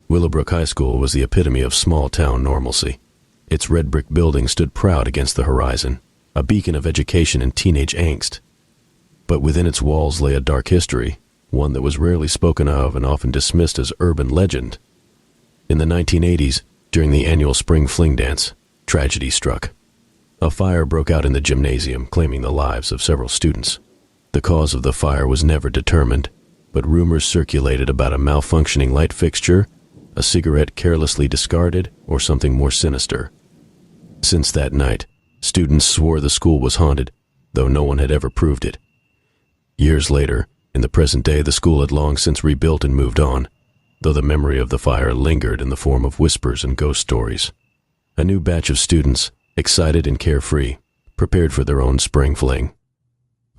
Willowbrook High School was the epitome of small-town normalcy. Its red brick building stood proud against the horizon, a beacon of education and teenage angst. But within its walls lay a dark history, one that was rarely spoken of and often dismissed as urban legend. In the 1980s, during the annual Spring Fling Dance, tragedy struck. A fire broke out in the gymnasium, claiming the lives of several students. The cause of the fire was never determined, but rumors circulated about a malfunctioning light fixture, a cigarette carelessly discarded, or something more sinister. Since that night, students swore the school was haunted, though no one had ever proved it. Years later, in the present day, the school had long since rebuilt and moved on, though the memory of the fire lingered in the form of whispers and ghost stories. A new batch of students, excited and carefree, prepared for their own spring fling.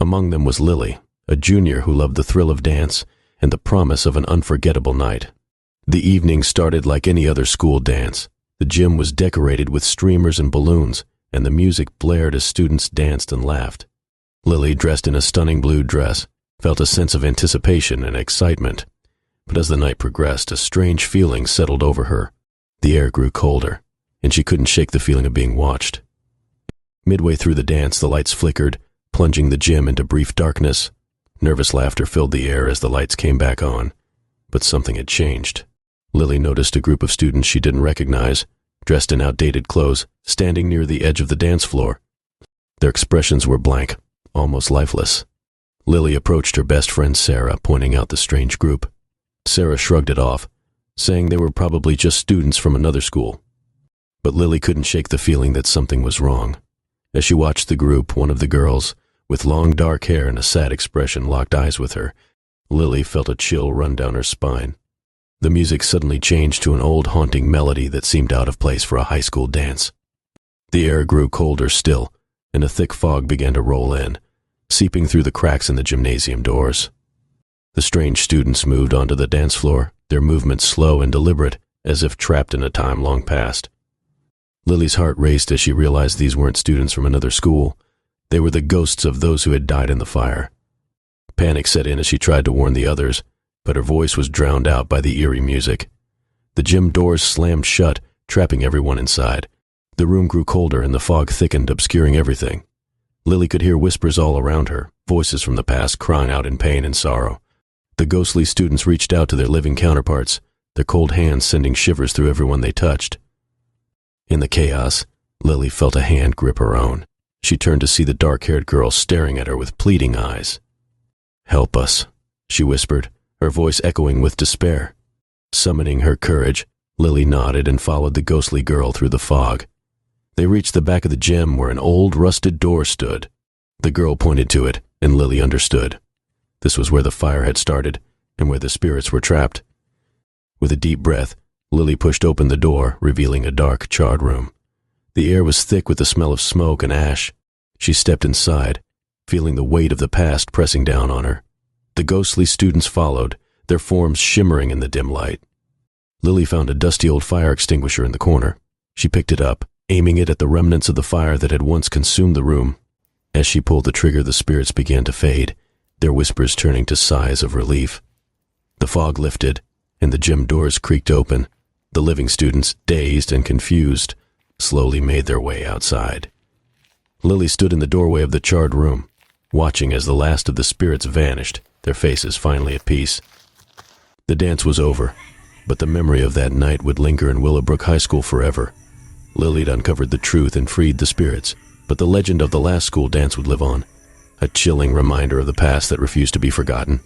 Among them was Lily, a junior who loved the thrill of dance and the promise of an unforgettable night. The evening started like any other school dance. The gym was decorated with streamers and balloons, and the music blared as students danced and laughed. Lily, dressed in a stunning blue dress, felt a sense of anticipation and excitement. But as the night progressed, a strange feeling settled over her. The air grew colder, and she couldn't shake the feeling of being watched. Midway through the dance, the lights flickered, plunging the gym into brief darkness. Nervous laughter filled the air as the lights came back on. But something had changed. Lily noticed a group of students she didn't recognize, dressed in outdated clothes, standing near the edge of the dance floor. Their expressions were blank, almost lifeless. Lily approached her best friend Sarah, pointing out the strange group. Sarah shrugged it off, saying they were probably just students from another school. But Lily couldn't shake the feeling that something was wrong. As she watched the group, one of the girls, with long dark hair and a sad expression, locked eyes with her. Lily felt a chill run down her spine. The music suddenly changed to an old haunting melody that seemed out of place for a high school dance. The air grew colder still, and a thick fog began to roll in, seeping through the cracks in the gymnasium doors. The strange students moved onto the dance floor, their movements slow and deliberate, as if trapped in a time long past. Lily's heart raced as she realized these weren't students from another school. They were the ghosts of those who had died in the fire. Panic set in as she tried to warn the others, but her voice was drowned out by the eerie music. The gym doors slammed shut, trapping everyone inside. The room grew colder and the fog thickened, obscuring everything. Lily could hear whispers all around her, voices from the past crying out in pain and sorrow. The ghostly students reached out to their living counterparts, their cold hands sending shivers through everyone they touched. In the chaos, Lily felt a hand grip her own. She turned to see the dark-haired girl staring at her with pleading eyes. "Help us," she whispered, her voice echoing with despair. Summoning her courage, Lily nodded and followed the ghostly girl through the fog. They reached the back of the gym where an old rusted door stood. The girl pointed to it, and Lily understood. This was where the fire had started, and where the spirits were trapped. With a deep breath, Lily pushed open the door, revealing a dark, charred room. The air was thick with the smell of smoke and ash. She stepped inside, feeling the weight of the past pressing down on her. The ghostly students followed, their forms shimmering in the dim light. Lily found a dusty old fire extinguisher in the corner. She picked it up, aiming it at the remnants of the fire that had once consumed the room. As she pulled the trigger, the spirits began to fade, their whispers turning to sighs of relief. The fog lifted, and the gym doors creaked open. The living students, dazed and confused, slowly made their way outside. Lily stood in the doorway of the charred room, watching as the last of the spirits vanished, their faces finally at peace. The dance was over, but the memory of that night would linger in Willowbrook High School forever. Lily had uncovered the truth and freed the spirits, but the legend of the last school dance would live on, a chilling reminder of the past that refused to be forgotten.